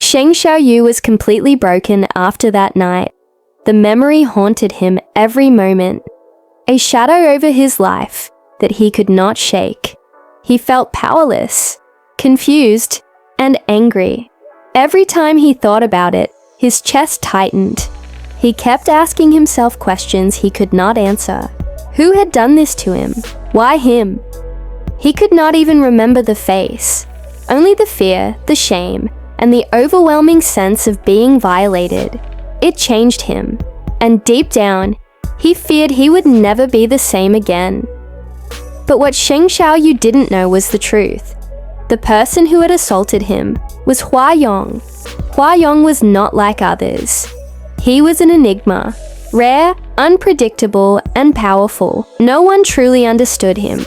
Sheng Shao You was completely broken after that night. The memory haunted him every moment, a shadow over his life that he could not shake. He felt powerless, confused, and angry. Every time he thought about it, his chest tightened. He kept asking himself questions he could not answer. Who had done this to him? Why him? He could not even remember the face. Only the fear, the shame, and the overwhelming sense of being violated. It changed him, and deep down, he feared he would never be the same again. But what Sheng Shao You didn't know was the truth. The person who had assaulted him was Hua Yong. Hua Yong was not like others. He was an enigma, rare, unpredictable, and powerful. No one truly understood him,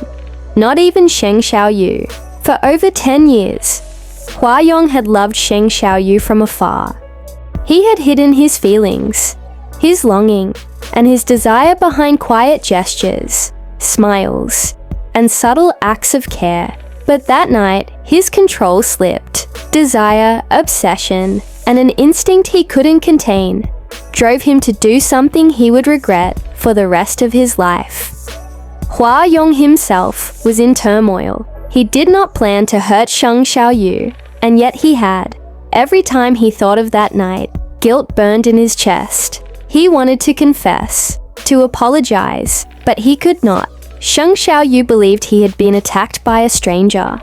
not even Sheng Shao You. For over 10 years, Hua Yong had loved Sheng Shao You from afar. He had hidden his feelings, his longing, and his desire behind quiet gestures, smiles, and subtle acts of care. But that night, his control slipped. Desire, obsession, and an instinct he couldn't contain drove him to do something he would regret for the rest of his life. Hua Yong himself was in turmoil. He did not plan to hurt Sheng Shao You, and yet he had. Every time he thought of that night, guilt burned in his chest. He wanted to confess, to apologize, but he could not. Sheng Shao You believed he had been attacked by a stranger,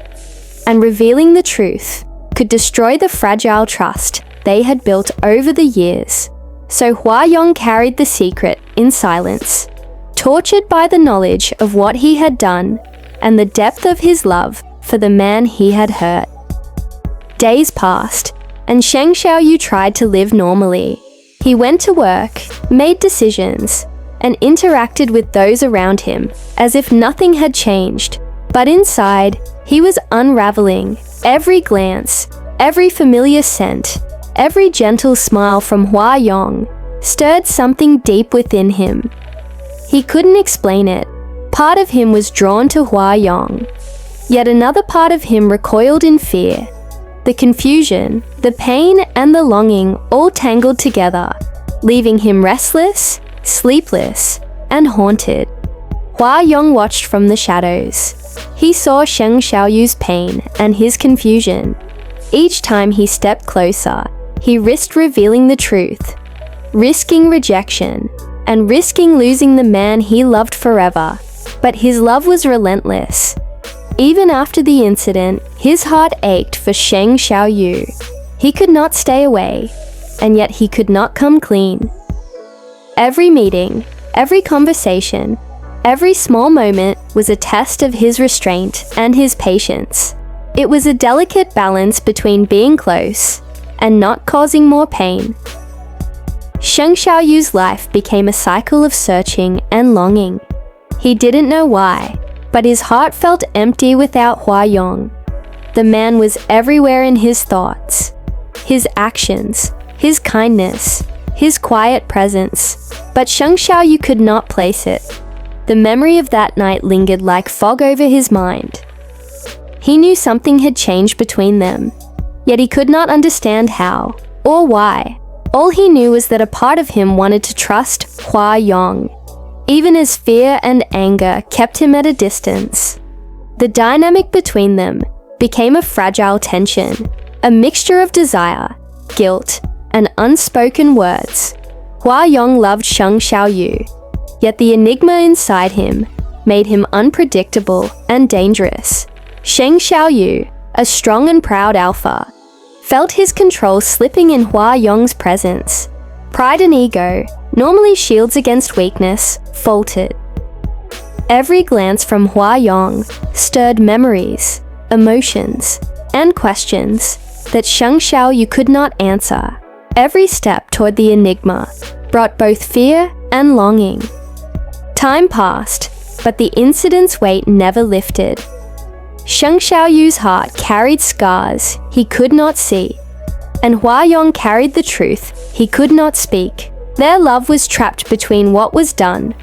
and revealing the truth could destroy the fragile trust they had built over the years. So Hua Yong carried the secret in silence, tortured by the knowledge of what he had done and the depth of his love for the man he had hurt. Days passed, and Sheng Shao You tried to live normally. He went to work, made decisions, and interacted with those around him as if nothing had changed. But inside, he was unraveling. Every glance, every familiar scent, every gentle smile from Hua Yong stirred something deep within him. He couldn't explain it. Part of him was drawn to Hua Yong, yet another part of him recoiled in fear. The confusion, the pain, and the longing all tangled together, leaving him restless, sleepless, and haunted. Hua Yong watched from the shadows. He saw Sheng Shao Yu's pain and his confusion. Each time he stepped closer, he risked revealing the truth, risking rejection, and risking losing the man he loved forever. But his love was relentless. Even after the incident, his heart ached for Sheng Shao You. He could not stay away, and yet he could not come clean. Every meeting, every conversation, every small moment was a test of his restraint and his patience. It was a delicate balance between being close and not causing more pain. Sheng Shao Yu's life became a cycle of searching and longing. He didn't know why, but his heart felt empty without Hua Yong. The man was everywhere in his thoughts, his actions, his kindness, his quiet presence, but Sheng Shao You could not place it. The memory of that night lingered like fog over his mind. He knew something had changed between them, yet he could not understand how or why. All he knew was that a part of him wanted to trust Hua Yong, even as fear and anger kept him at a distance. The dynamic between them became a fragile tension, a mixture of desire, guilt, and unspoken words. Hua Yong loved Sheng Shao Yu, yet the enigma inside him made him unpredictable and dangerous. Sheng Shao Yu, a strong and proud alpha, felt his control slipping in Hua Yong's presence. Pride and ego, normally shields against weakness, faltered. Every glance from Hua Yong stirred memories, emotions, and questions that Sheng Shao You could not answer. Every step toward the enigma brought both fear and longing. Time passed, but the incident's weight never lifted. Sheng Shao Yu's heart carried scars he could not see, and Hua Yong carried the truth he could not speak. Their love was trapped between what was done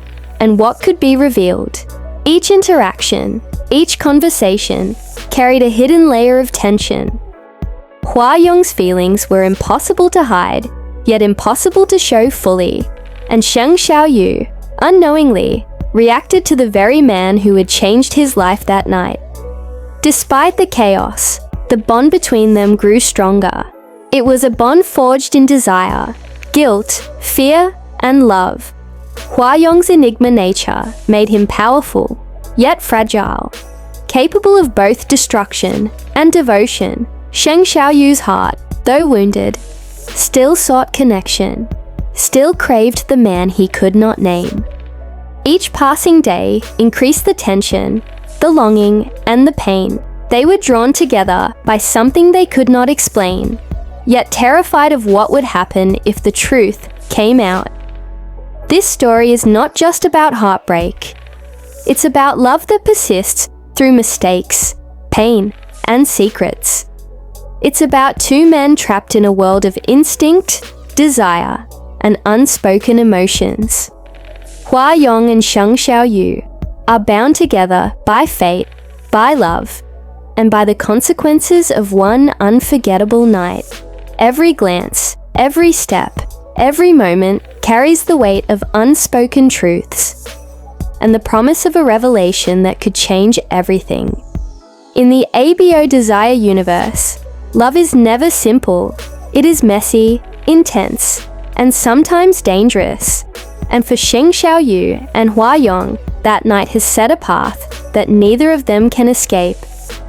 and what could be revealed. Each interaction, each conversation, carried a hidden layer of tension. Hua Yong's feelings were impossible to hide, yet impossible to show fully, and Sheng Shao You, unknowingly, reacted to the very man who had changed his life that night. Despite the chaos, the bond between them grew stronger. It was a bond forged in desire, guilt, fear, and love. Hua Yong's enigma nature made him powerful, yet fragile. Capable of both destruction and devotion, Sheng Shao Yu's heart, though wounded, still sought connection, still craved the man he could not name. Each passing day increased the tension, the longing, and the pain. They were drawn together by something they could not explain, yet terrified of what would happen if the truth came out. This story is not just about heartbreak. It's about love that persists through mistakes, pain, and secrets. It's about two men trapped in a world of instinct, desire, and unspoken emotions. Hua Yong and Sheng Shao You are bound together by fate, by love, and by the consequences of one unforgettable night. Every glance, every step, every moment carries the weight of unspoken truths and the promise of a revelation that could change everything. In the ABO Desire universe, love is never simple. It is messy, intense, and sometimes dangerous. And for Sheng Shao Yu and Hua Yong, that night has set a path that neither of them can escape.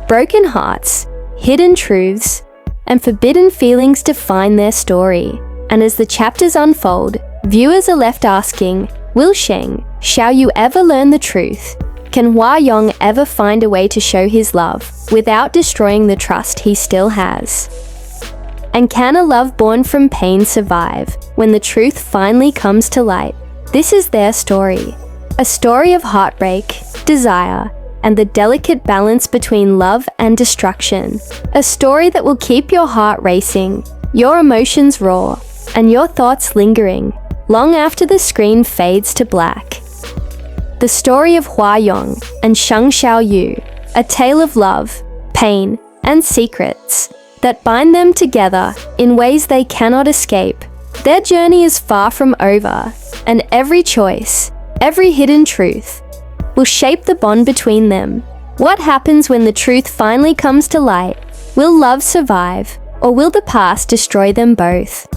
Broken hearts, hidden truths, and forbidden feelings define their story. And as the chapters unfold, viewers are left asking, will Sheng Shao Yu ever learn the truth? Can Hua Yong ever find a way to show his love without destroying the trust he still has? And can a love born from pain survive when the truth finally comes to light? This is their story. A story of heartbreak, desire, and the delicate balance between love and destruction. A story that will keep your heart racing, your emotions raw, and your thoughts lingering long after the screen fades to black. The story of Hua Yong and Sheng Shao Yu, a tale of love, pain, and secrets that bind them together in ways they cannot escape. Their journey is far from over, and every choice, every hidden truth, will shape the bond between them. What happens when the truth finally comes to light? Will love survive, or will the past destroy them both?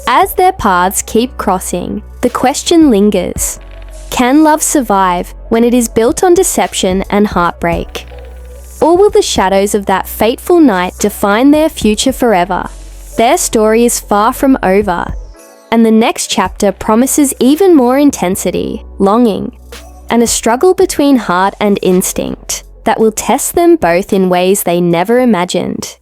As their paths keep crossing, the question lingers. Can love survive when it is built on deception and heartbreak? Or will the shadows of that fateful night define their future forever? Their story is far from over, and the next chapter promises even more intensity, longing, and a struggle between heart and instinct that will test them both in ways they never imagined.